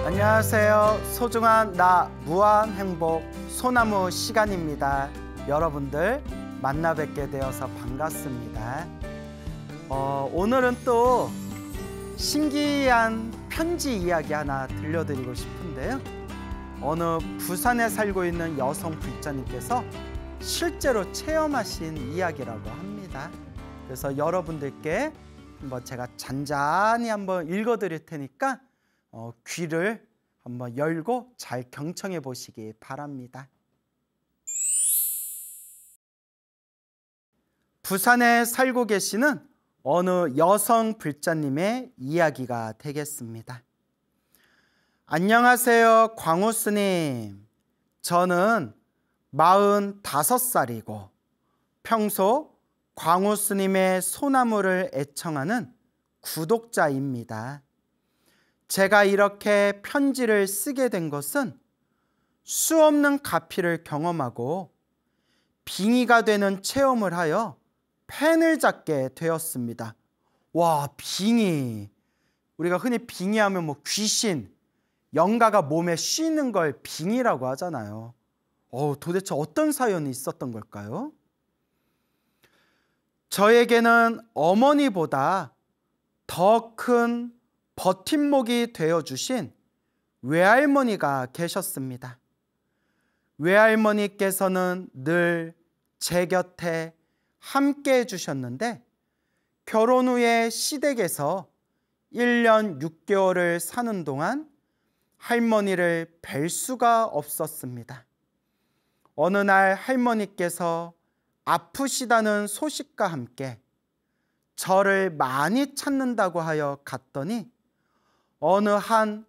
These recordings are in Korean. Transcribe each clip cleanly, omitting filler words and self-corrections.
안녕하세요. 소중한 나 무한행복 소나무 시간입니다. 여러분들 만나 뵙게 되어서 반갑습니다. 오늘은 또 신기한 편지 이야기 하나 들려드리고 싶은데요. 어느 부산에 살고 있는 여성 불자님께서 실제로 체험하신 이야기라고 합니다. 그래서 여러분들께 한번 제가 잔잔히 한번 읽어드릴 테니까 귀를 한번 열고 잘 경청해 보시기 바랍니다. 부산에 살고 계시는 어느 여성 불자님의 이야기가 되겠습니다. 안녕하세요, 광우 스님. 저는 45살이고 평소 광우 스님의 소나무를 애청하는 구독자입니다. 제가 이렇게 편지를 쓰게 된 것은 수없는 가피를 경험하고 빙의가 되는 체험을 하여 펜을 잡게 되었습니다. 와, 빙의. 우리가 흔히 빙의하면 귀신, 영가가 몸에 쉬는 걸 빙의라고 하잖아요. 도대체 어떤 사연이 있었던 걸까요? 저에게는 어머니보다 더 큰 버팀목이 되어주신 외할머니가 계셨습니다. 외할머니께서는 늘 제 곁에 함께 해주셨는데 결혼 후에 시댁에서 1년 6개월을 사는 동안 할머니를 뵐 수가 없었습니다. 어느 날 할머니께서 아프시다는 소식과 함께 저를 많이 찾는다고 하여 갔더니 어느 한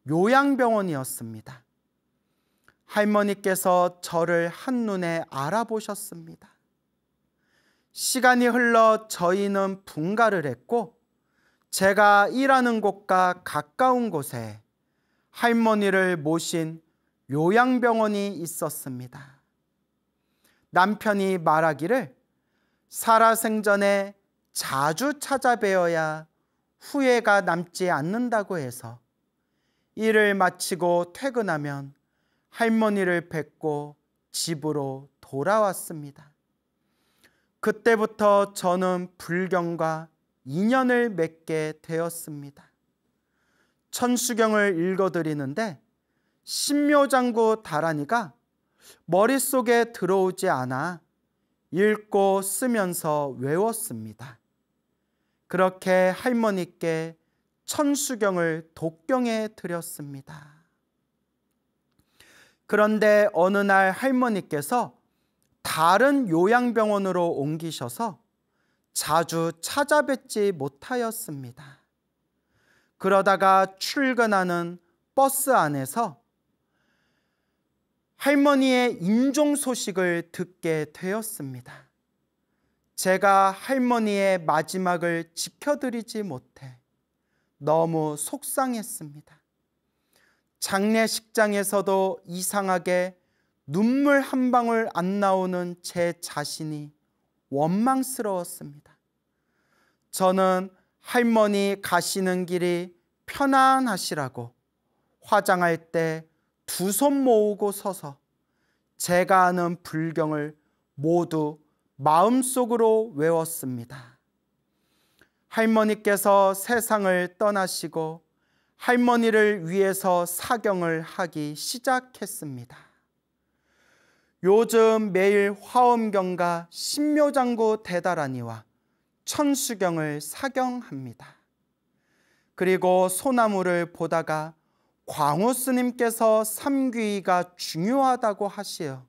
요양병원이었습니다. 할머니께서 저를 한눈에 알아보셨습니다. 시간이 흘러 저희는 분가를 했고 제가 일하는 곳과 가까운 곳에 할머니를 모신 요양병원이 있었습니다. 남편이 말하기를 살아생전에 자주 찾아뵈어야 후회가 남지 않는다고 해서 일을 마치고 퇴근하면 할머니를 뵙고 집으로 돌아왔습니다. 그때부터 저는 불경과 인연을 맺게 되었습니다. 천수경을 읽어드리는데 신묘장구 다란이가 머릿속에 들어오지 않아 읽고 쓰면서 외웠습니다. 그렇게 할머니께 천수경을 독경해 드렸습니다. 그런데 어느 날 할머니께서 다른 요양병원으로 옮기셔서 자주 찾아뵙지 못하였습니다. 그러다가 출근하는 버스 안에서 할머니의 임종 소식을 듣게 되었습니다. 제가 할머니의 마지막을 지켜드리지 못해 너무 속상했습니다. 장례식장에서도 이상하게 눈물 한 방울 안 나오는 제 자신이 원망스러웠습니다. 저는 할머니 가시는 길이 편안하시라고 화장할 때 두 손 모으고 서서 제가 아는 불경을 모두 마음속으로 외웠습니다. 할머니께서 세상을 떠나시고 할머니를 위해서 사경을 하기 시작했습니다. 요즘 매일 화엄경과 신묘장구 대다란이와 천수경을 사경합니다. 그리고 소나무를 보다가 광우 스님께서 삼귀가 중요하다고 하시어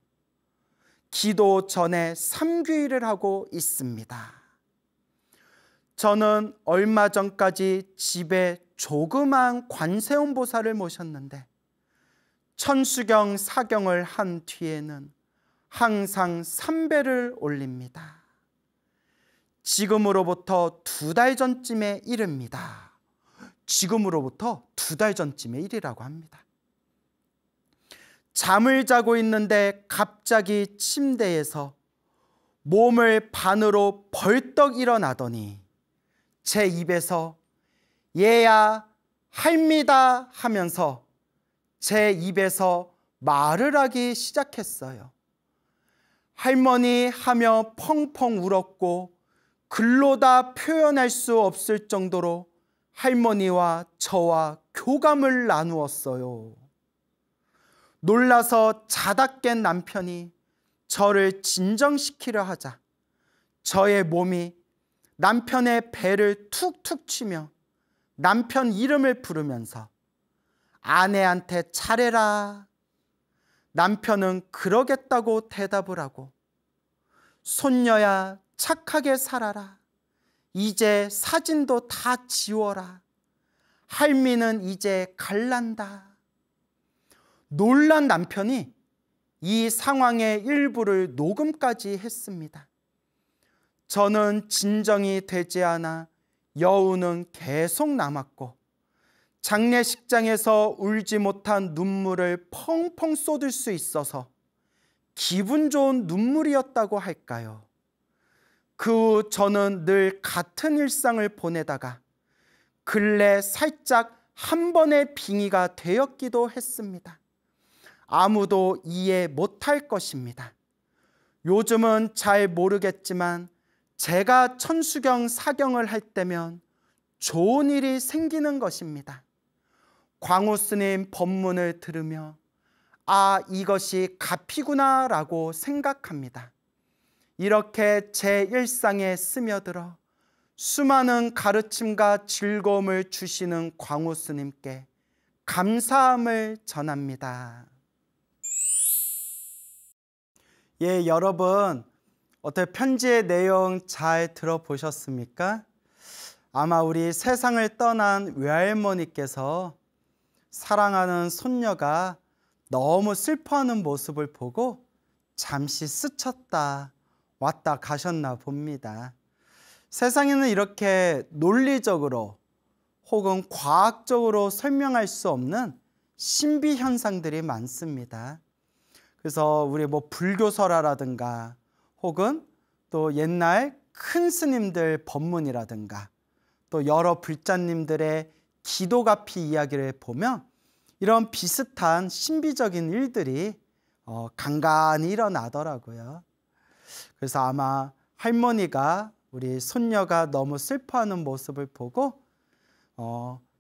기도 전에 삼귀를 하고 있습니다. 저는 얼마 전까지 집에 조그만 관세음보살을 모셨는데 천수경 사경을 한 뒤에는 항상 삼배를 올립니다. 지금으로부터 2달 전쯤의 일입니다. 지금으로부터 2달 전쯤의 일이라고 합니다. 잠을 자고 있는데 갑자기 침대에서 몸을 반으로 벌떡 일어나더니 제 입에서 얘야 할미다 하면서 제 입에서 말을 하기 시작했어요. 할머니 하며 펑펑 울었고 글로 다 표현할 수 없을 정도로 할머니와 저와 교감을 나누었어요. 놀라서 자다 깬 남편이 저를 진정시키려 하자 저의 몸이 남편의 배를 툭툭 치며 남편 이름을 부르면서 아내한테 잘해라. 남편은 그러겠다고 대답을 하고 손녀야 착하게 살아라. 이제 사진도 다 지워라. 할미는 이제 갈란다. 놀란 남편이 이 상황의 일부를 녹음까지 했습니다. 저는 진정이 되지 않아 여우는 계속 남았고 장례식장에서 울지 못한 눈물을 펑펑 쏟을 수 있어서 기분 좋은 눈물이었다고 할까요? 그 후 저는 늘 같은 일상을 보내다가 근래 살짝 한 번의 빙의가 되었기도 했습니다. 아무도 이해 못할 것입니다. 요즘은 잘 모르겠지만 제가 천수경 사경을 할 때면 좋은 일이 생기는 것입니다. 광우 스님 법문을 들으며 아, 이것이 가피구나 라고 생각합니다. 이렇게 제 일상에 스며들어 수많은 가르침과 즐거움을 주시는 광우 스님께 감사함을 전합니다. 예, 여러분 어떻게 편지의 내용 잘 들어보셨습니까? 아마 우리 세상을 떠난 외할머니께서 사랑하는 손녀가 너무 슬퍼하는 모습을 보고 잠시 스쳤다 왔다 가셨나 봅니다. 세상에는 이렇게 논리적으로 혹은 과학적으로 설명할 수 없는 신비 현상들이 많습니다. 그래서 우리 불교설화라든가 혹은 또 옛날 큰 스님들 법문이라든가 또 여러 불자님들의 기도가피 이야기를 보면 이런 비슷한 신비적인 일들이 간간히 일어나더라고요. 그래서 아마 할머니가 우리 손녀가 너무 슬퍼하는 모습을 보고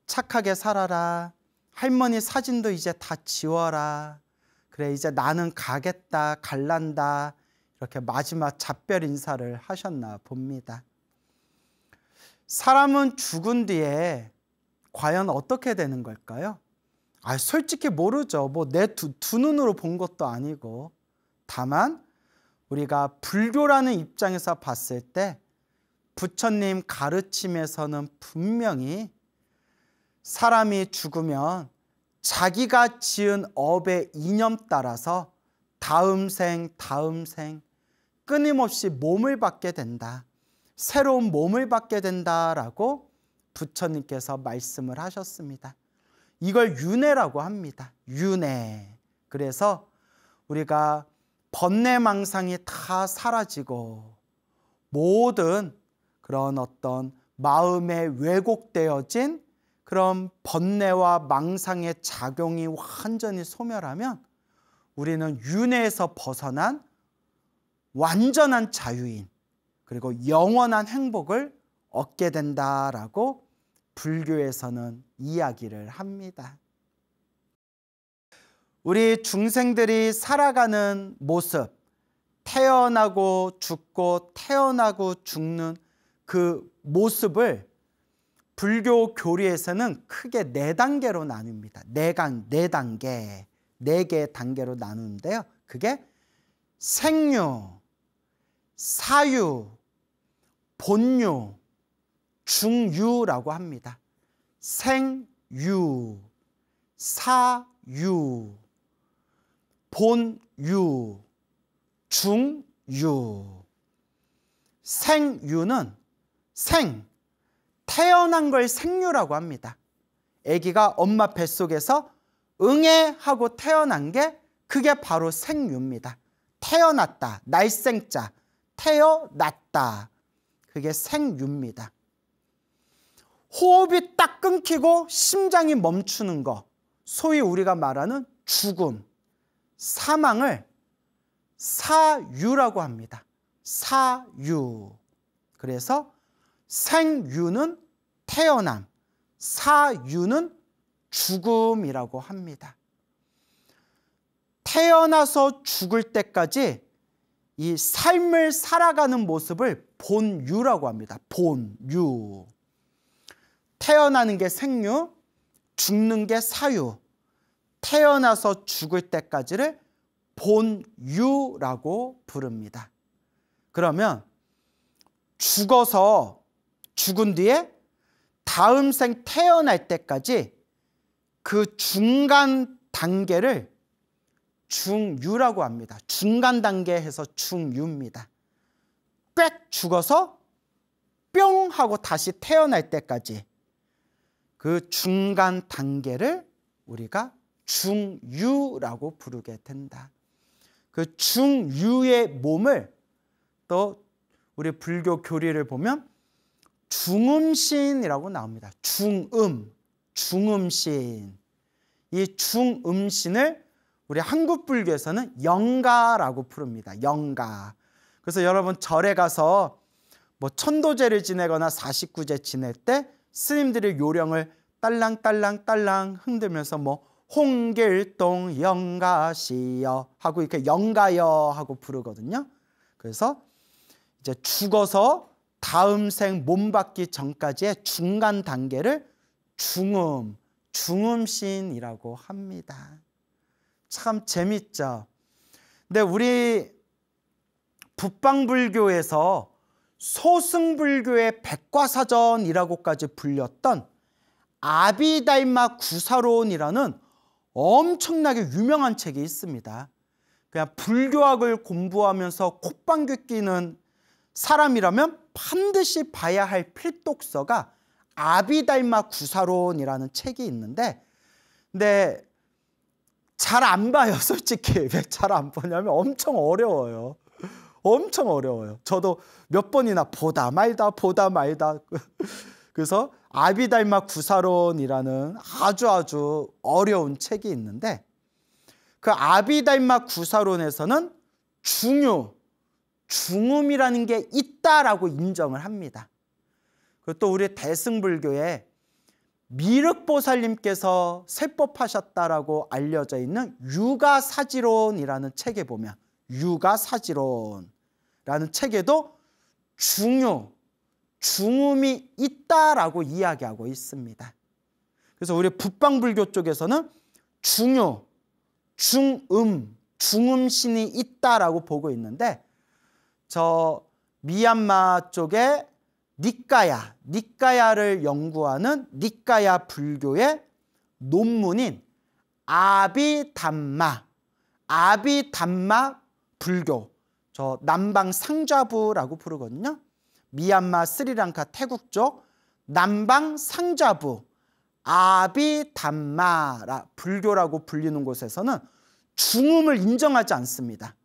착하게 살아라. 할머니 사진도 이제 다 지워라. 그래 이제 나는 가겠다. 갈란다. 이렇게 마지막 작별 인사를 하셨나 봅니다. 사람은 죽은 뒤에 과연 어떻게 되는 걸까요? 솔직히 모르죠. 내 두 눈으로 본 것도 아니고. 다만 우리가 불교라는 입장에서 봤을 때 부처님 가르침에서는 분명히 사람이 죽으면 자기가 지은 업의 이념 따라서 다음 생 끊임없이 몸을 받게 된다. 새로운 몸을 받게 된다라고 부처님께서 말씀을 하셨습니다. 이걸 윤회라고 합니다. 윤회. 그래서 우리가 번뇌망상이 다 사라지고 모든 그런 어떤 마음에 왜곡되어진 그런 번뇌와 망상의 작용이 완전히 소멸하면 우리는 윤회에서 벗어난 완전한 자유인 그리고 영원한 행복을 얻게 된다라고 불교에서는 이야기를 합니다. 우리 중생들이 살아가는 모습, 태어나고 죽고 태어나고 죽는 그 모습을 불교 교리에서는 크게 4단계로 나눕니다. 4단계, 4개의 단계로 나누는데요. 그게 생유, 사유, 본유, 중유라고 합니다. 생유, 사유, 본유, 중유. 생유는 태어난 걸 생유라고 합니다. 아기가 엄마 뱃속에서 응애 하고 태어난 게 그게 바로 생유입니다. 태어났다, 날생자, 태어났다. 그게 생유입니다. 호흡이 딱 끊기고 심장이 멈추는 거, 소위 우리가 말하는 죽음, 사망을 사유라고 합니다. 사유. 그래서 생유는 태어남, 사유는 죽음이라고 합니다. 태어나서 죽을 때까지 이 삶을 살아가는 모습을 본유라고 합니다. 본유. 태어나는 게 생유, 죽는 게 사유. 태어나서 죽을 때까지를 본유라고 부릅니다. 그러면 죽어서 죽은 뒤에 다음 생 태어날 때까지 그 중간 단계를 중유라고 합니다. 중간 단계 해서 중유입니다. 꽥 죽어서 뿅 하고 다시 태어날 때까지 그 중간 단계를 우리가 중유라고 부르게 된다. 그 중유의 몸을 또 우리 불교 교리를 보면 중음신이라고 나옵니다. 중음, 중음신. 이 중음신을 우리 한국 불교에서는 영가라고 부릅니다. 영가. 그래서 여러분 절에 가서 뭐 천도제를 지내거나 49제 지낼 때 스님들의 요령을 딸랑딸랑딸랑 흔들면서 뭐 홍길동 영가시여 하고 이렇게 영가여 하고 부르거든요. 그래서 이제 죽어서 다음 생 몸 받기 전까지의 중간 단계를 중음, 중음신이라고 합니다. 참 재밌죠. 근데 우리 북방불교에서 소승불교의 백과사전이라고까지 불렸던 아비달마 구사론이라는 엄청나게 유명한 책이 있습니다. 그냥 불교학을 공부하면서 콧방귀 뀌는 사람이라면 반드시 봐야 할 필독서가 아비달마 구사론이라는 책이 있는데, 근데 잘 안 봐요. 솔직히 왜 잘 안 보냐면 엄청 어려워요. 엄청 어려워요. 저도 몇 번이나 보다 말다 그래서 아비달마 구사론이라는 아주 어려운 책이 있는데, 그 아비달마 구사론에서는 중유, 중음이라는 게 있다라고 인정을 합니다. 그리고 또 우리 대승불교에 미륵보살님께서 세법하셨다라고 알려져 있는 유가사지론이라는 책에 보면, 유가사지론이라는 책에도 중유, 중음이 있다라고 이야기하고 있습니다. 그래서 우리 북방불교 쪽에서는 중유, 중음, 중음신이 있다라고 보고 있는데, 저 미얀마 쪽에 니까야를 연구하는 니까야 불교의 논문인 아비담마 불교, 저 남방 상좌부라고 부르거든요. 미얀마, 스리랑카, 태국 쪽 남방 상좌부 아비담마 불교라고 불리는 곳에서는 중음을 인정하지 않습니다.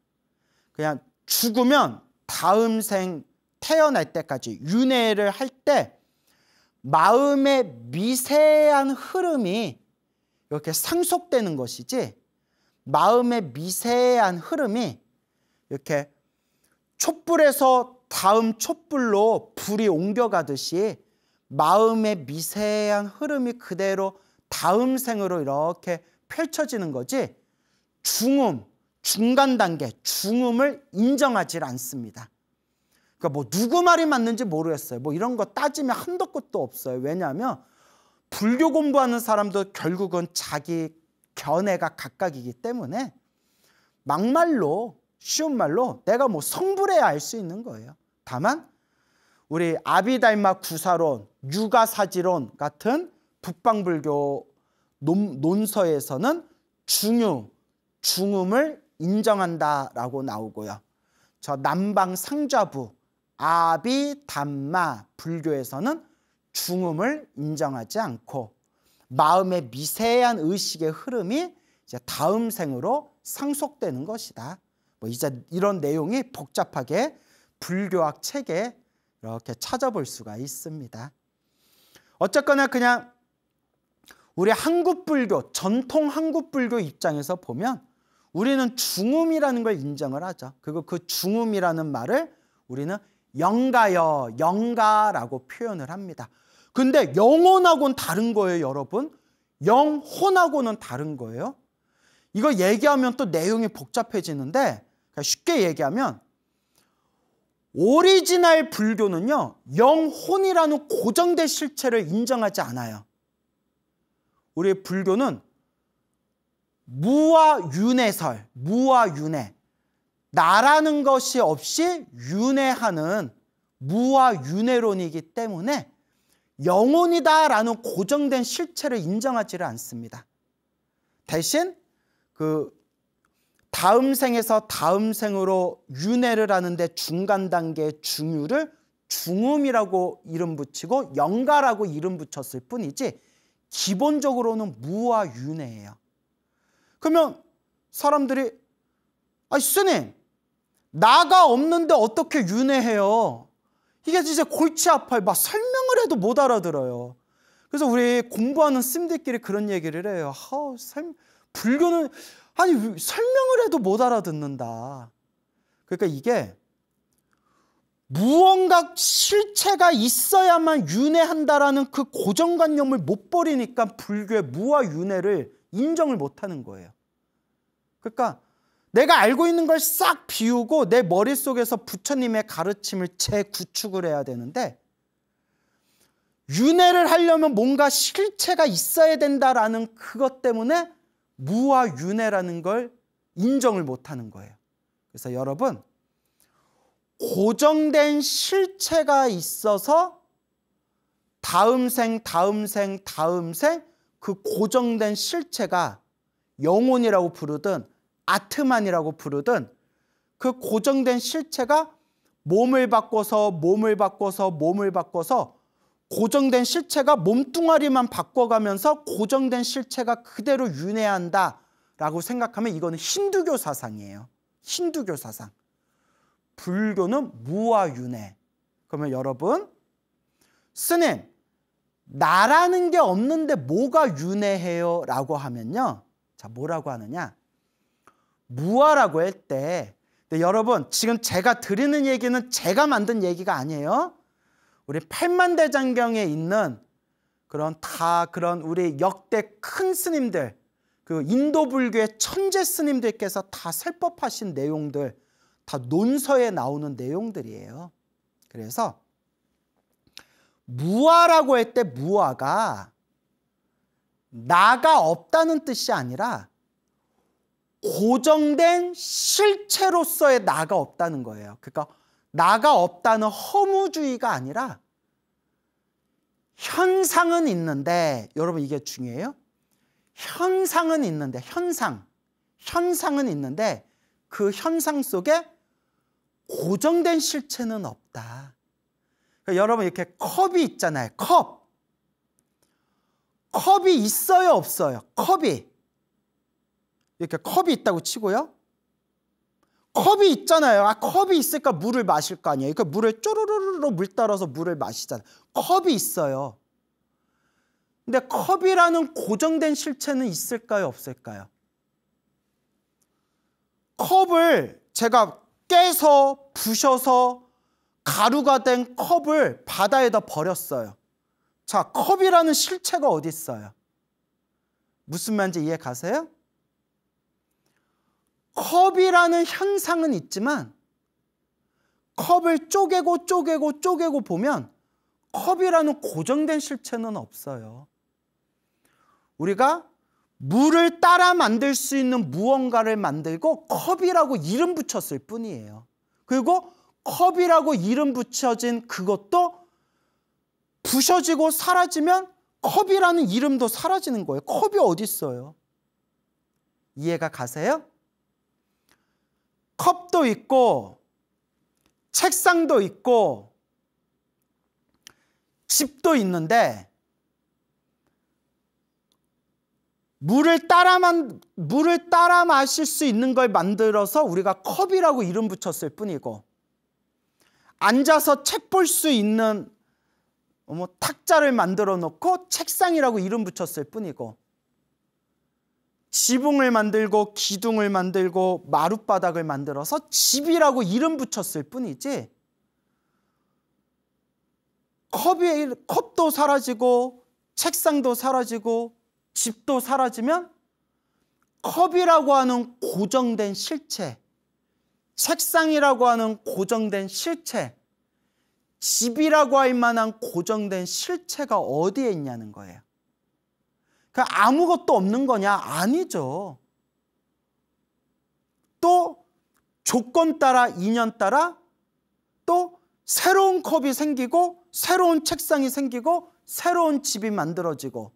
그냥 죽으면 다음 생 태어날 때까지 윤회를 할 때 마음의 미세한 흐름이 이렇게 상속되는 것이지, 마음의 미세한 흐름이 이렇게 촛불에서 다음 촛불로 불이 옮겨가듯이 마음의 미세한 흐름이 그대로 다음 생으로 이렇게 펼쳐지는 거지, 중음, 중간 단계, 중음을 인정하지 않습니다. 그러니까 뭐 누구 말이 맞는지 모르겠어요. 뭐 이런 거 따지면 한도 끝도 없어요. 왜냐하면 불교 공부하는 사람도 결국은 자기 견해가 각각이기 때문에 막말로, 쉬운 말로 내가 뭐 성불해야 알 수 있는 거예요. 다만 우리 아비달마 구사론, 유가사지론 같은 북방불교 논서에서는 중유, 중음을 인정한다라고 나오고요. 저 남방 상좌부 아비담마 불교에서는 중음을 인정하지 않고 마음의 미세한 의식의 흐름이 이제 다음 생으로 상속되는 것이다. 뭐 이제 이런 내용이 복잡하게 불교학 책에 이렇게 찾아볼 수가 있습니다. 어쨌거나 그냥 우리 한국불교, 전통 한국불교 입장에서 보면 우리는 중음이라는 걸 인정을 하죠. 그리고 그 중음이라는 말을 우리는 영가여, 영가라고 표현을 합니다. 근데 영혼하고는 다른 거예요, 여러분. 영혼하고는 다른 거예요. 이거 얘기하면 또 내용이 복잡해지는데 쉽게 얘기하면 오리지널 불교는요, 영혼이라는 고정된 실체를 인정하지 않아요. 우리 불교는 무와 윤회설, 무와 윤회, 나라는 것이 없이 윤회하는 무와 윤회론이기 때문에 영혼이다라는 고정된 실체를 인정하지를 않습니다. 대신 그 다음 생에서 다음 생으로 윤회를 하는데 중간 단계의 중유를 중음이라고 이름 붙이고 영가라고 이름 붙였을 뿐이지 기본적으로는 무와 윤회예요. 그러면 사람들이 스님, 나가 없는데 어떻게 윤회해요? 이게 진짜 골치 아파요. 막 설명을 해도 못 알아들어요. 그래서 우리 공부하는 스님들끼리 그런 얘기를 해요. 불교는 설명을 해도 못 알아듣는다. 그러니까 이게 무언가 실체가 있어야만 윤회한다라는 그 고정관념을 못 버리니까 불교의 무와 윤회를 인정을 못하는 거예요. 그러니까 내가 알고 있는 걸 싹 비우고 내 머릿속에서 부처님의 가르침을 재구축을 해야 되는데 윤회를 하려면 뭔가 실체가 있어야 된다라는 그것 때문에 무와 윤회라는 걸 인정을 못하는 거예요. 그래서 여러분, 고정된 실체가 있어서 다음 생, 다음 생, 다음 생 그 고정된 실체가 영혼이라고 부르든 아트만이라고 부르든 그 고정된 실체가 몸을 바꿔서 고정된 실체가 몸뚱아리만 바꿔가면서 고정된 실체가 그대로 윤회한다라고 생각하면 이거는 힌두교 사상이에요. 힌두교 사상. 불교는 무와 윤회. 그러면 여러분, 스님, 나라는 게 없는데 뭐가 윤회해요? 라고 하면요. 자, 뭐라고 하느냐? 무아라고 할 때, 근데 여러분, 지금 제가 드리는 얘기는 제가 만든 얘기가 아니에요. 우리 팔만대장경에 있는 그런 우리 역대 큰 스님들, 그 인도 불교의 천재 스님들께서 다 설법하신 내용들, 다 논서에 나오는 내용들이에요. 그래서 무아라고 할 때 무아가 나가 없다는 뜻이 아니라 고정된 실체로서의 나가 없다는 거예요. 그러니까 나가 없다는 허무주의가 아니라 현상은 있는데, 여러분 이게 중요해요. 현상은 있는데, 현상은 있는데 그 현상 속에 고정된 실체는 없다. 그러니까 여러분 이렇게 컵이 있잖아요. 컵이 있어요, 없어요? 컵이 이렇게 컵이 있다고 치고요. 컵이 있잖아요. 컵이 있으니까 물을 마실 거 아니에요. 그러니까 물을 쪼르르르 물 따라서 물을 마시잖아요. 컵이 있어요. 근데 컵이라는 고정된 실체는 있을까요, 없을까요? 컵을 제가 깨서 부셔서 가루가 된 컵을 바다에다 버렸어요. 자, 컵이라는 실체가 어디 있어요? 무슨 말인지 이해 가세요? 컵이라는 현상은 있지만 컵을 쪼개고 보면 컵이라는 고정된 실체는 없어요. 우리가 물을 따라 만들 수 있는 무언가를 만들고 컵이라고 이름 붙였을 뿐이에요. 그리고 컵이라고 이름 붙여진 그것도 부셔지고 사라지면 컵이라는 이름도 사라지는 거예요. 컵이 어디 있어요? 이해가 가세요? 컵도 있고 책상도 있고 집도 있는데 물을 따라 마실 수 있는 걸 만들어서 우리가 컵이라고 이름 붙였을 뿐이고, 앉아서 책 볼 수 있는 뭐 탁자를 만들어 놓고 책상이라고 이름 붙였을 뿐이고, 지붕을 만들고 기둥을 만들고 마룻바닥을 만들어서 집이라고 이름 붙였을 뿐이지, 컵도 사라지고 책상도 사라지고 집도 사라지면 컵이라고 하는 고정된 실체, 책상이라고 하는 고정된 실체, 집이라고 할 만한 고정된 실체가 어디에 있냐는 거예요. 그냥 아무것도 없는 거냐? 아니죠. 또 조건 따라, 인연 따라 또 새로운 컵이 생기고 새로운 책상이 생기고 새로운 집이 만들어지고,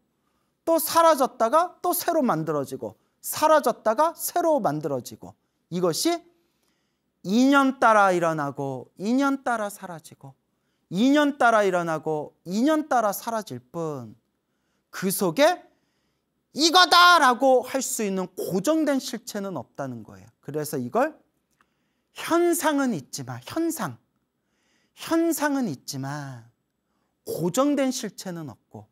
또 사라졌다가 또 새로 만들어지고, 사라졌다가 새로 만들어지고, 이것이 인연 따라 일어나고 인연 따라 사라지고, 인연 따라 일어나고 인연 따라 사라질 뿐, 그 속에 이거다라고 할 수 있는 고정된 실체는 없다는 거예요. 그래서 이걸 현상은 있지만, 현상은 있지만 고정된 실체는 없고,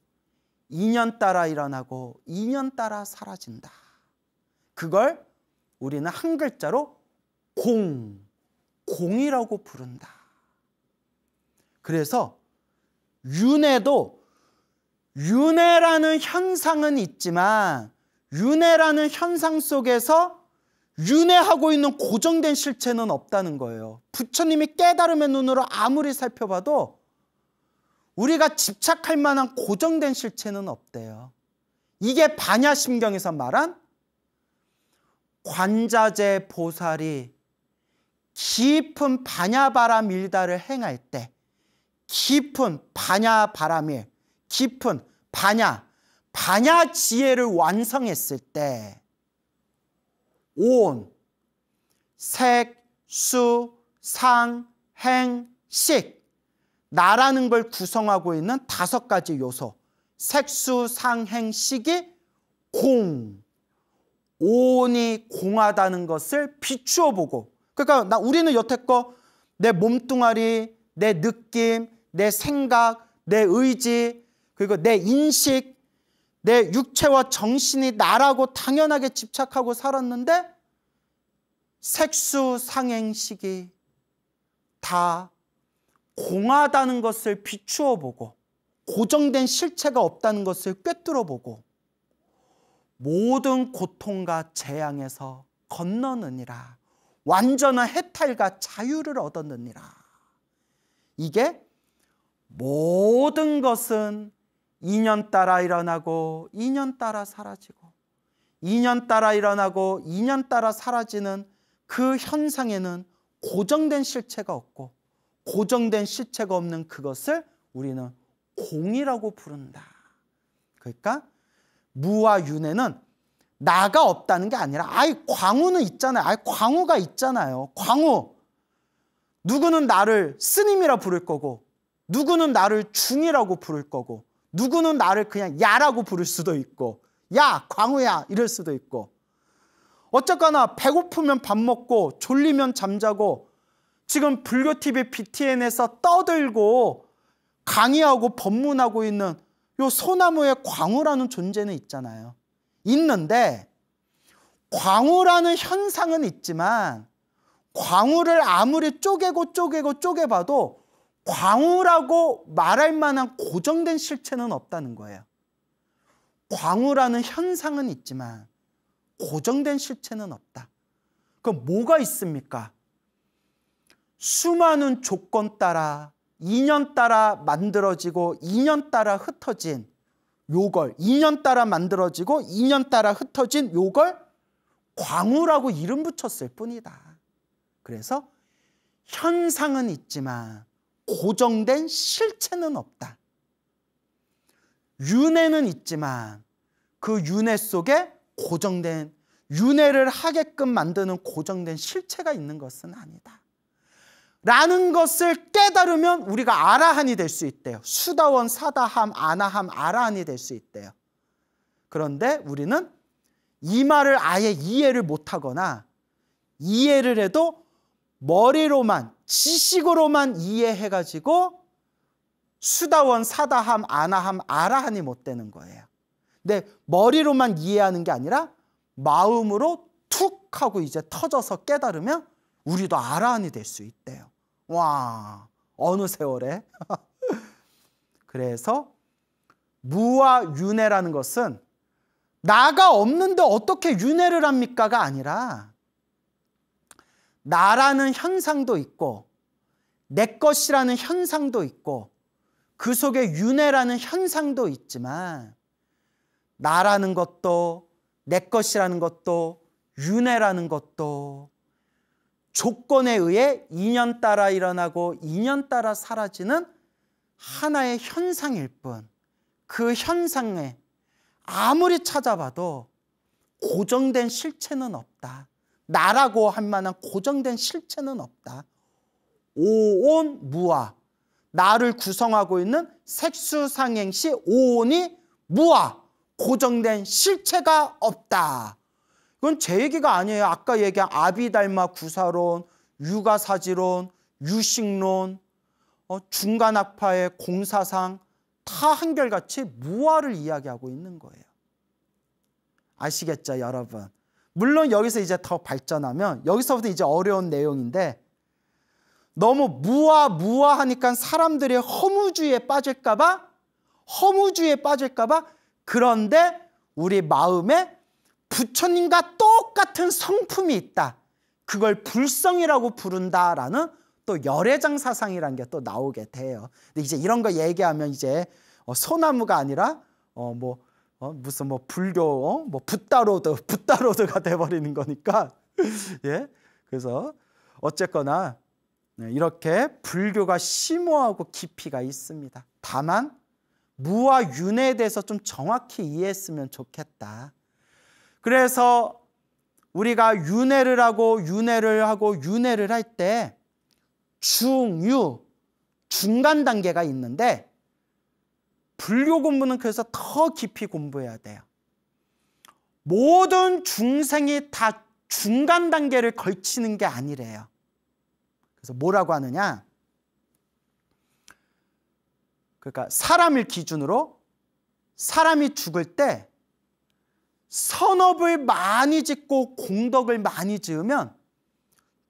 인연 따라 일어나고 인연 따라 사라진다. 그걸 우리는 한 글자로 공이라고 부른다. 그래서 윤회라는 현상은 있지만, 윤회라는 현상 속에서 윤회하고 있는 고정된 실체는 없다는 거예요. 부처님이 깨달음의 눈으로 아무리 살펴봐도 우리가 집착할 만한 고정된 실체는 없대요. 이게 반야심경에서 말한 관자재 보살이 깊은 반야바람 일다를 행할 때, 깊은 반야바람일, 깊은 반야 지혜를 완성했을 때, 온, 색, 수, 상, 행, 식, 나라는 걸 구성하고 있는 5가지 요소, 색수, 상행, 식이 온이 공하다는 것을 비추어 보고, 그러니까 우리는 여태껏 내 몸뚱아리, 내 느낌, 내 생각, 내 의지, 그리고 내 인식, 내 육체와 정신이 나라고 당연하게 집착하고 살았는데, 색수, 상행, 식이 다 공하다는 것을 비추어 보고, 고정된 실체가 없다는 것을 꿰뚫어 보고, 모든 고통과 재앙에서 건너느니라, 완전한 해탈과 자유를 얻었느니라. 이게 모든 것은 인연 따라 일어나고 인연 따라 사라지고, 인연 따라 일어나고 인연 따라 사라지는 그 현상에는 고정된 실체가 없고, 고정된 실체가 없는 그것을 우리는 공이라고 부른다. 그러니까 무와 윤회는 나가 없다는 게 아니라, 광우는 있잖아요. 광우가 있잖아요. 광우. 누구는 나를 스님이라 부를 거고, 누구는 나를 중이라고 부를 거고, 누구는 나를 그냥 야라고 부를 수도 있고, 야 광우야 이럴 수도 있고, 어쨌거나 배고프면 밥 먹고 졸리면 잠자고, 지금 불교TV BTN에서 떠들고 강의하고 법문하고 있는 요 소나무의 광우라는 존재는 있잖아요. 있는데 광우라는 현상은 있지만, 광우를 아무리 쪼개봐도 광우라고 말할 만한 고정된 실체는 없다는 거예요. 광우라는 현상은 있지만 고정된 실체는 없다. 그럼 뭐가 있습니까? 수많은 조건 따라, 인연 따라 만들어지고 인연 따라 흩어진 요걸, 인연 따라 만들어지고 인연 따라 흩어진 요걸 광우라고 이름 붙였을 뿐이다. 그래서 현상은 있지만 고정된 실체는 없다. 윤회는 있지만 그 윤회 속에 고정된, 윤회를 하게끔 만드는 고정된 실체가 있는 것은 아니다 라는 것을 깨달으면 우리가 아라한이 될 수 있대요. 수다원, 사다함, 아나함, 아라한이 될 수 있대요. 그런데 우리는 이 말을 아예 이해를 못하거나, 이해를 해도 머리로만, 지식으로만 이해해가지고 수다원, 사다함, 아나함, 아라한이 못 되는 거예요. 근데 머리로만 이해하는 게 아니라 마음으로 툭 하고 이제 터져서 깨달으면 우리도 아라한이 될 수 있대요. 와, 어느 세월에? 그래서 무와 윤회라는 것은 나가 없는데 어떻게 윤회를 합니까가 아니라 나라는 현상도 있고 내 것이라는 현상도 있고 그 속에 윤회라는 현상도 있지만 나라는 것도 내 것이라는 것도 윤회라는 것도 조건에 의해 인연 따라 일어나고 인연 따라 사라지는 하나의 현상일 뿐, 그 현상에 아무리 찾아봐도 고정된 실체는 없다. 나라고 할 만한 고정된 실체는 없다. 오온 무아, 나를 구성하고 있는 색수상행시 오온이 무아, 고정된 실체가 없다. 이건 제 얘기가 아니에요. 아까 얘기한 아비달마 구사론, 유가사지론, 유식론, 중간학파의 공사상 다 한결같이 무아를 이야기하고 있는 거예요. 아시겠죠, 여러분? 물론 여기서 이제 더 발전하면 여기서부터 이제 어려운 내용인데 너무 무아 하니까 사람들이 허무주의에 빠질까 봐 그런데 우리 마음에 부처님과 똑같은 성품이 있다. 그걸 불성이라고 부른다라는 또 열애장사상이라는 게 또 나오게 돼요. 근데 이제 이런 거 얘기하면 이제 소나무가 아니라 무슨 불교 붓다로드가 돼버리는 거니까 예, 그래서 어쨌거나 이렇게 불교가 심오하고 깊이가 있습니다. 다만 무와 윤회에 대해서 좀 정확히 이해했으면 좋겠다. 그래서 우리가 윤회를 하고 윤회를 할 때 중유, 중간 단계가 있는데 불교 공부는 그래서 더 깊이 공부해야 돼요. 모든 중생이 다 중간 단계를 걸치는 게 아니래요. 그래서 뭐라고 하느냐? 그러니까 사람을 기준으로 사람이 죽을 때 선업을 많이 짓고 공덕을 많이 지으면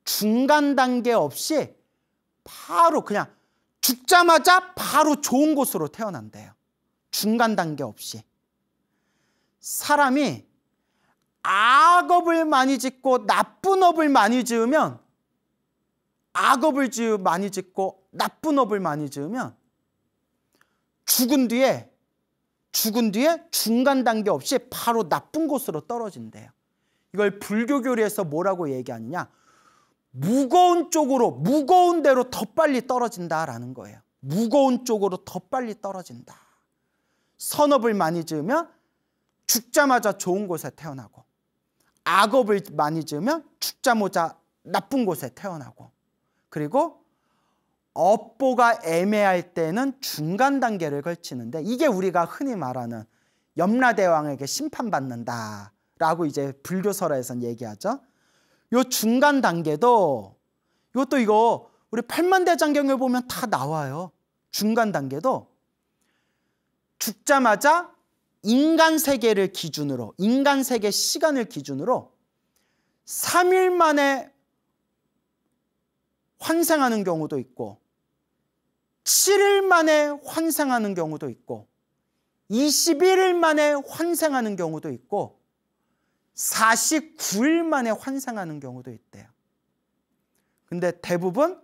중간 단계 없이 바로 그냥 죽자마자 바로 좋은 곳으로 태어난대요. 중간 단계 없이. 사람이 악업을 많이 짓고 나쁜 업을 많이 지으면 많이 짓고 나쁜 업을 많이 지으면 죽은 뒤에 중간 단계 없이 바로 나쁜 곳으로 떨어진대요. 이걸 불교 교리에서 뭐라고 얘기하느냐? 무거운 대로 더 빨리 떨어진다라는 거예요. 무거운 쪽으로 더 빨리 떨어진다. 선업을 많이 지으면 죽자마자 좋은 곳에 태어나고 악업을 많이 지으면 죽자마자 나쁜 곳에 태어나고 그리고 업보가 애매할 때는 중간 단계를 걸치는데 이게 우리가 흔히 말하는 염라대왕에게 심판받는다라고 이제 불교설에서는 얘기하죠. 요 중간 단계도 이거 우리 팔만대장경에 보면 다 나와요. 중간 단계도 죽자마자 인간 세계를 기준으로 인간 세계 시간을 기준으로 3일 만에 환생하는 경우도 있고 7일 만에 환생하는 경우도 있고 21일 만에 환생하는 경우도 있고 49일 만에 환생하는 경우도 있대요. 근데 대부분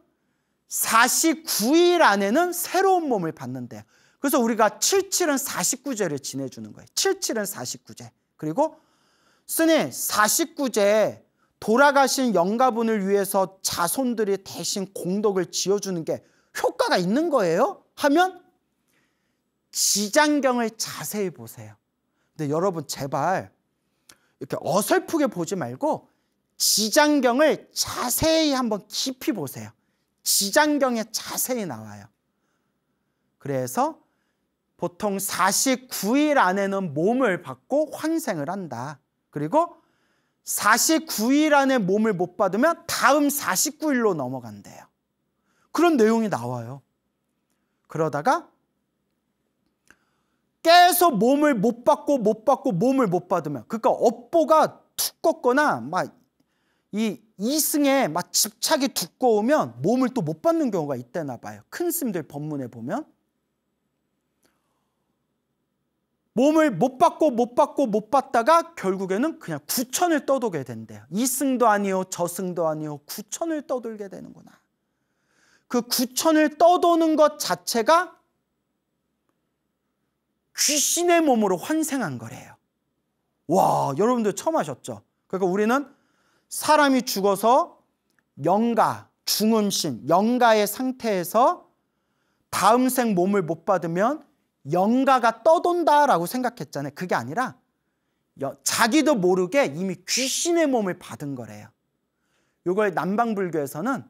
49일 안에는 새로운 몸을 받는데요. 그래서 우리가 77은 49제를 지내주는 거예요. 77은 49제. 그리고 스님 49제에 돌아가신 영가분을 위해서 자손들이 대신 공덕을 지어주는 게 효과가 있는 거예요? 하면 지장경을 자세히 보세요. 근데 여러분 제발 이렇게 어설프게 보지 말고 지장경을 자세히 한번 깊이 보세요. 지장경에 자세히 나와요. 그래서 보통 49일 안에는 몸을 받고 환생을 한다. 그리고 49일 안에 몸을 못 받으면 다음 49일로 넘어간대요. 그런 내용이 나와요. 그러다가 계속 몸을 못 받고 몸을 못 받으면, 그러니까 업보가 두껍거나 막 이 이승에 막 집착이 두꺼우면 몸을 또 못 받는 경우가 있대나 봐요. 큰 스님들 법문에 보면 몸을 못 받다가 결국에는 그냥 구천을 떠돌게 된대요. 이승도 아니요 저승도 아니요 구천을 떠돌게 되는구나. 그 구천을 떠도는 것 자체가 귀신의 몸으로 환생한 거래요. 와, 여러분들 처음 하셨죠? 그러니까 우리는 사람이 죽어서 영가, 중음신, 영가의 상태에서 다음 생 몸을 못 받으면 영가가 떠돈다라고 생각했잖아요. 그게 아니라 자기도 모르게 이미 귀신의 몸을 받은 거래요. 이걸 남방불교에서는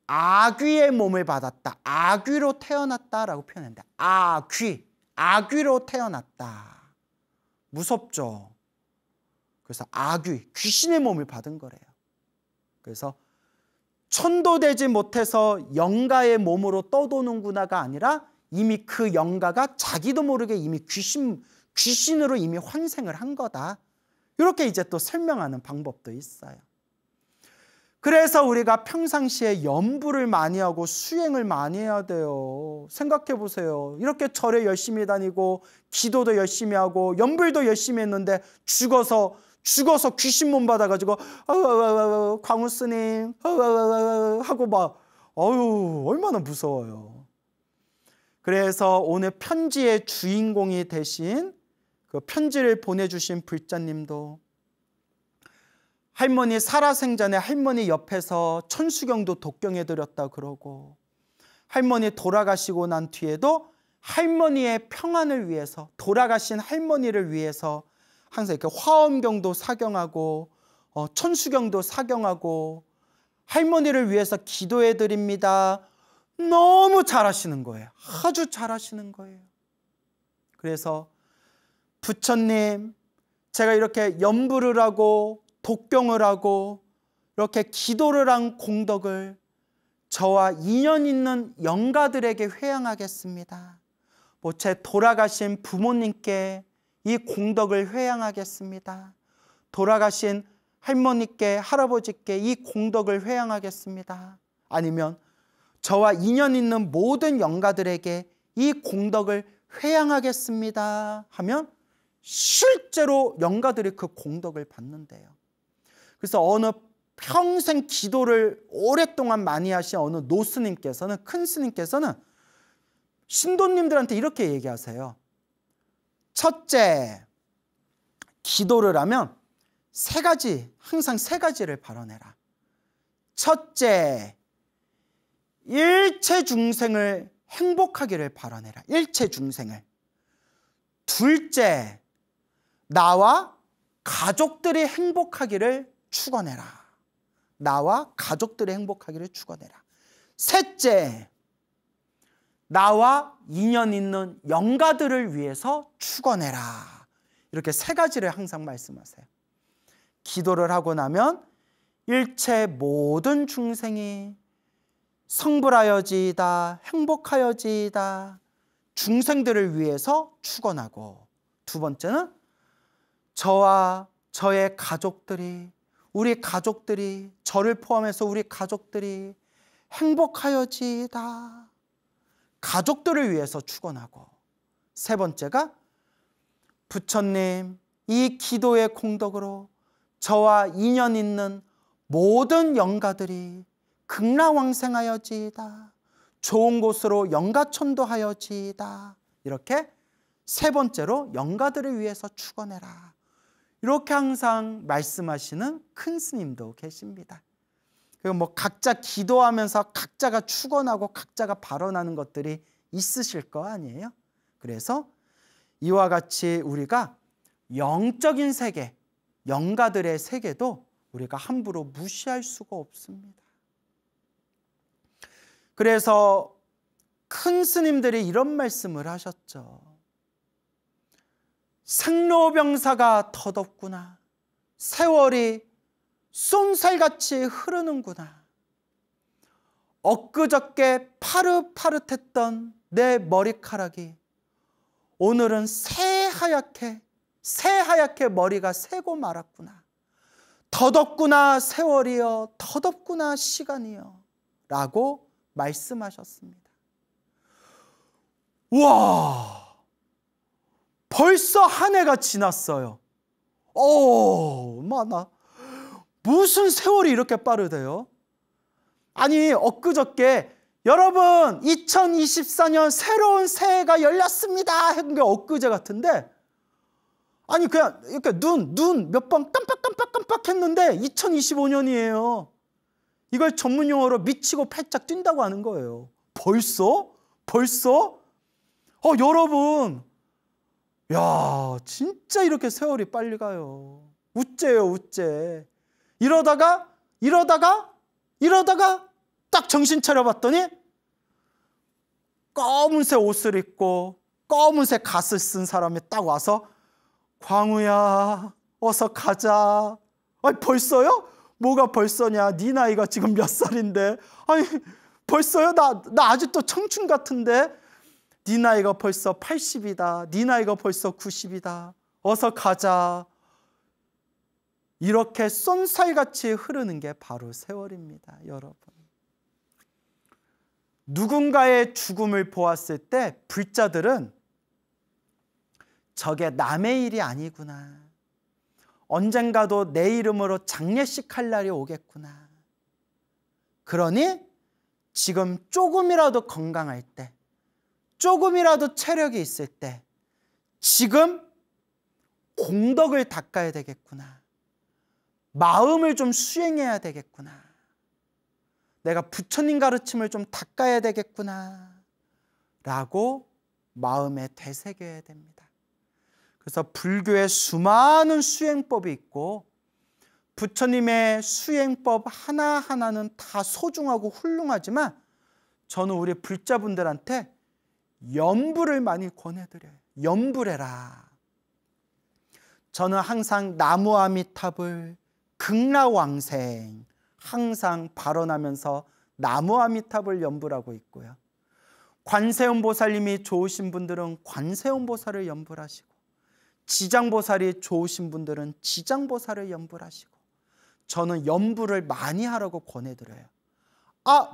아귀의 몸을 받았다, 아귀로 태어났다라고 표현한다. 아귀로 태어났다. 무섭죠? 그래서 아귀, 귀신의 몸을 받은 거래요. 그래서 천도되지 못해서 영가의 몸으로 떠도는구나가 아니라 이미 그 영가가 자기도 모르게 이미 귀신으로 이미 환생을 한 거다. 이렇게 이제 또 설명하는 방법도 있어요. 그래서 우리가 평상시에 염불을 많이 하고 수행을 많이 해야 돼요. 생각해 보세요. 이렇게 절에 열심히 다니고 기도도 열심히 하고 염불도 열심히 했는데 죽어서 귀신 몸 받아가지고 광우 스님 하고 막 얼마나 무서워요. 그래서 오늘 편지의 주인공이 되신 그 편지를 보내주신 불자님도 할머니 살아생전에 할머니 옆에서 천수경도 독경해드렸다 그러고, 할머니 돌아가시고 난 뒤에도 할머니의 평안을 위해서, 돌아가신 할머니를 위해서 항상 이렇게 화엄경도 사경하고 천수경도 사경하고 할머니를 위해서 기도해드립니다. 너무 잘하시는 거예요. 아주 잘하시는 거예요. 그래서 부처님, 제가 이렇게 염불을 하고 독경을 하고 이렇게 기도를 한 공덕을 저와 인연 있는 영가들에게 회양하겠습니다. 제 돌아가신 부모님께 이 공덕을 회양하겠습니다. 돌아가신 할머니께, 할아버지께 이 공덕을 회양하겠습니다. 아니면 저와 인연 있는 모든 영가들에게 이 공덕을 회양하겠습니다 하면 실제로 영가들이 그 공덕을 받는데요. 그래서 어느 평생 기도를 오랫동안 많이 하신 어느 노스님께서는, 큰 스님께서는 신도님들한테 이렇게 얘기하세요. 첫째, 기도를 하면 항상 세 가지를 발언해라. 첫째, 일체 중생을 행복하기를 발언해라. 일체 중생을. 둘째, 나와 가족들이 행복하기를 축원해라. 나와 가족들이 행복하기를 축원해라. 셋째, 나와 인연 있는 영가들을 위해서 축원해라. 이렇게 세 가지를 항상 말씀하세요. 기도를 하고 나면 일체 모든 중생이 성불하여지이다, 행복하여지이다, 중생들을 위해서 축원하고, 두 번째는 저와 저의 가족들이, 우리 가족들이, 저를 포함해서 우리 가족들이 행복하여지이다, 가족들을 위해서 축원하고, 세 번째가 부처님, 이 기도의 공덕으로 저와 인연 있는 모든 영가들이 극락왕생하여지이다, 좋은 곳으로 영가천도하여지이다. 이렇게 세 번째로 영가들을 위해서 축원해라. 이렇게 항상 말씀하시는 큰 스님도 계십니다. 그리고 각자 기도하면서 각자가 축원하고 각자가 발언하는 것들이 있으실 거 아니에요? 그래서 이와 같이 우리가 영적인 세계, 영가들의 세계도 우리가 함부로 무시할 수가 없습니다. 그래서 큰 스님들이 이런 말씀을 하셨죠. 생로병사가 덧없구나. 세월이 쏜살같이 흐르는구나. 엊그저께 파릇파릇했던 내 머리카락이 오늘은 새하얗게 머리가 새고 말았구나. 더덥구나 세월이여, 더덥구나 시간이여 라고 말씀하셨습니다. 와, 벌써 한 해가 지났어요. 마나 무슨 세월이 이렇게 빠르대요? 아니, 엊그저께 여러분 2024년 새로운 새해가 열렸습니다 한 게 엊그제 같은데, 아니 그냥 이렇게 눈 몇 번 깜빡 했는데 2025년이에요. 이걸 전문 용어로 미치고 팔짝 뛴다고 하는 거예요. 벌써? 여러분, 야, 진짜 이렇게 세월이 빨리 가요. 우째요, 우째. 이러다가 딱 정신 차려봤더니 검은색 옷을 입고 검은색 갓을 쓴 사람이 딱 와서, 광우야 어서 가자. 아니 벌써요? 뭐가 벌써냐? 네 나이가 지금 몇 살인데. 아니 벌써요? 나 아직도 청춘 같은데. 네 나이가 벌써 80이다. 네 나이가 벌써 90이다. 어서 가자. 이렇게 쏜살같이 흐르는 게 바로 세월입니다, 여러분. 누군가의 죽음을 보았을 때 불자들은 저게 남의 일이 아니구나. 언젠가도 내 이름으로 장례식 할 날이 오겠구나. 그러니 지금 조금이라도 건강할 때, 조금이라도 체력이 있을 때 지금 공덕을 닦아야 되겠구나. 마음을 좀 수행해야 되겠구나. 내가 부처님 가르침을 좀 닦아야 되겠구나 라고 마음에 되새겨야 됩니다. 그래서 불교에 수많은 수행법이 있고 부처님의 수행법 하나하나는 다 소중하고 훌륭하지만 저는 우리 불자분들한테 염불을 많이 권해드려요. 염불해라. 저는 항상 나무아미탑을 극락왕생 항상 발언하면서 나무아미탑을 염불하고 있고요. 관세음보살님이 좋으신 분들은 관세음보살을 염불하시고, 지장보살이 좋으신 분들은 지장보살을 염불하시고, 저는 염불을 많이 하라고 권해드려요.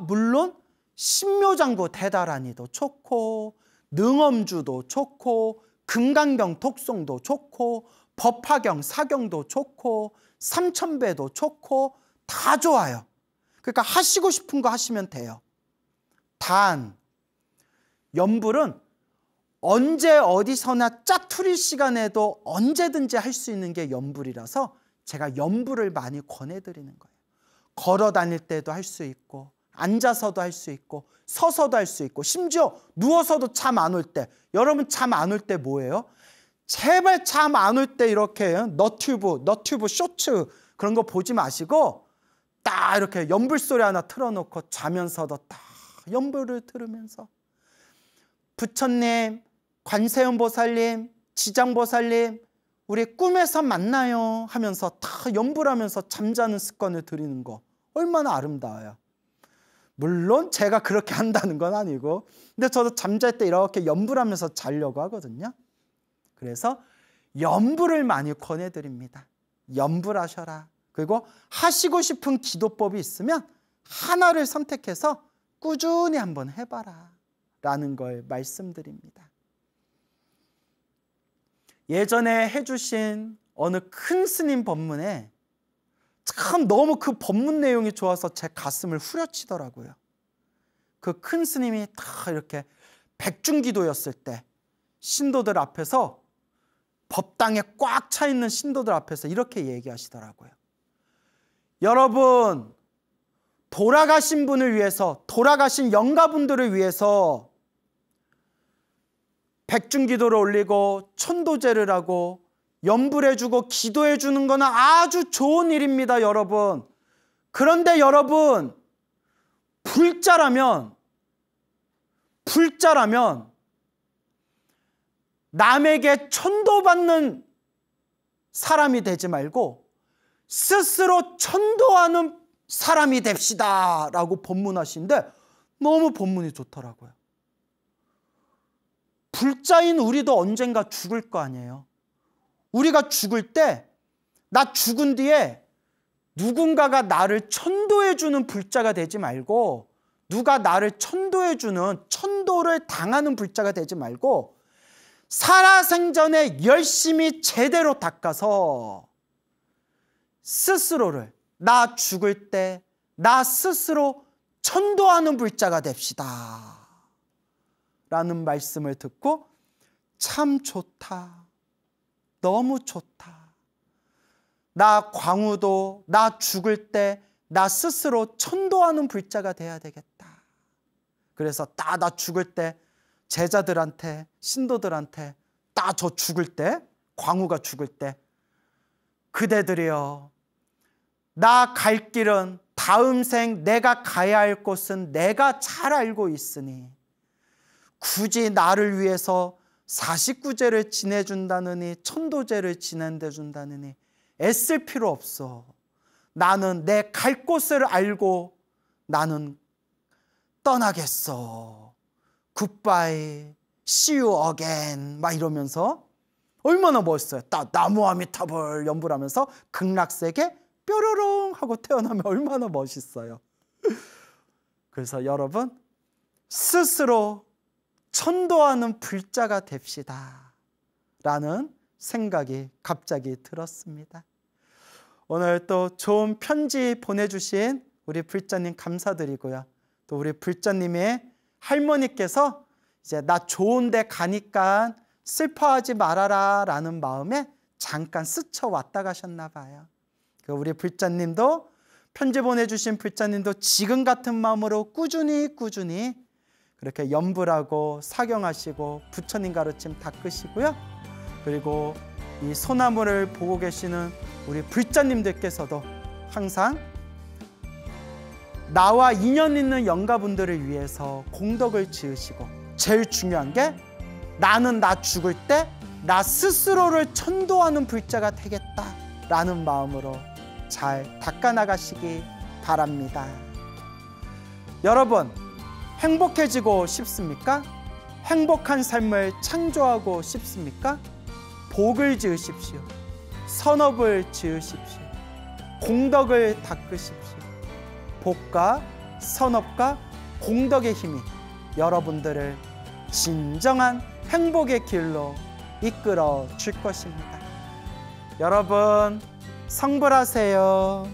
물론 신묘장구 대다라니도 좋고, 능엄주도 좋고, 금강경 독송도 좋고, 법화경 사경도 좋고, 삼천배도 좋고, 다 좋아요. 그러니까 하시고 싶은 거 하시면 돼요. 단 염불은 언제 어디서나 짜투리 시간에도 언제든지 할 수 있는 게 염불이라서 제가 염불을 많이 권해드리는 거예요. 걸어 다닐 때도 할 수 있고, 앉아서도 할 수 있고, 서서도 할 수 있고, 심지어 누워서도 잠 안 올 때. 여러분 잠 안 올 때 뭐예요? 제발 잠 안 올 때 이렇게 너튜브 쇼츠 그런 거 보지 마시고 딱 이렇게 염불 소리 하나 틀어놓고 자면서도 딱 염불을 들으면서 부처님, 관세음보살님, 지장보살님 우리 꿈에서 만나요 하면서 다 염불하면서 잠자는 습관을 들이는 거 얼마나 아름다워요. 물론 제가 그렇게 한다는 건 아니고, 근데 저도 잠잘 때 이렇게 염불하면서 자려고 하거든요. 그래서 염불을 많이 권해드립니다. 염불하셔라. 그리고 하시고 싶은 기도법이 있으면 하나를 선택해서 꾸준히 한번 해봐라 라는 걸 말씀드립니다. 예전에 해주신 어느 큰 스님 법문에 참 너무 그 법문 내용이 좋아서 제 가슴을 후려치더라고요. 그 큰 스님이 다 이렇게 백중기도였을 때 신도들 앞에서, 법당에 꽉 차 있는 신도들 앞에서 이렇게 얘기하시더라고요. 여러분, 돌아가신 분을 위해서, 돌아가신 영가분들을 위해서 백중기도를 올리고 천도제를 하고 염불해주고 기도해주는 거는 아주 좋은 일입니다, 여러분. 그런데 여러분, 불자라면 남에게 천도받는 사람이 되지 말고 스스로 천도하는 사람이 됩시다 라고 법문하시는데 너무 법문이 좋더라고요. 불자인 우리도 언젠가 죽을 거 아니에요. 우리가 죽을 때 나 죽은 뒤에 누군가가 나를 천도해 주는 불자가 되지 말고, 누가 나를 천도해 주는, 천도를 당하는 불자가 되지 말고, 살아생전에 열심히 제대로 닦아서 스스로를, 나 죽을 때 나 스스로 천도하는 불자가 됩시다 라는 말씀을 듣고 참 좋다, 너무 좋다, 나 광우도 나 죽을 때 나 스스로 천도하는 불자가 돼야 되겠다. 그래서 나 죽을 때 제자들한테, 신도들한테, 저 죽을 때, 광우가 죽을 때, 그대들이여, 나 갈 길은, 다음 생 내가 가야 할 곳은 내가 잘 알고 있으니 굳이 나를 위해서 49제를 지내준다느니 천도제를 지낸다느니 애쓸 필요 없어. 나는 내 갈 곳을 알고 나는 떠나겠어. 굿바이, see you again 막 이러면서 얼마나 멋있어요. 나무아미타불 연부를 하면서 극락세계 뾰로롱 하고 태어나면 얼마나 멋있어요. 그래서 여러분, 스스로 천도하는 불자가 됩시다 라는 생각이 갑자기 들었습니다. 오늘 또 좋은 편지 보내주신 우리 불자님 감사드리고요. 또 우리 불자님의 할머니께서 이제 나 좋은 데 가니까 슬퍼하지 말아라 라는 마음에 잠깐 스쳐 왔다 가셨나 봐요. 우리 불자님도, 편지 보내주신 불자님도 지금 같은 마음으로 꾸준히 그렇게 염불하고 사경하시고 부처님 가르침 닦으시고요. 그리고 이 소나무를 보고 계시는 우리 불자님들께서도 항상 나와 인연 있는 영가분들을 위해서 공덕을 지으시고, 제일 중요한 게 나는 나 죽을 때 나 스스로를 천도하는 불자가 되겠다 라는 마음으로 잘 닦아나가시기 바랍니다. 여러분, 행복해지고 싶습니까? 행복한 삶을 창조하고 싶습니까? 복을 지으십시오. 선업을 지으십시오. 공덕을 닦으십시오. 복과 선업과 공덕의 힘이 여러분들을 진정한 행복의 길로 이끌어 줄 것입니다. 여러분, 성불하세요.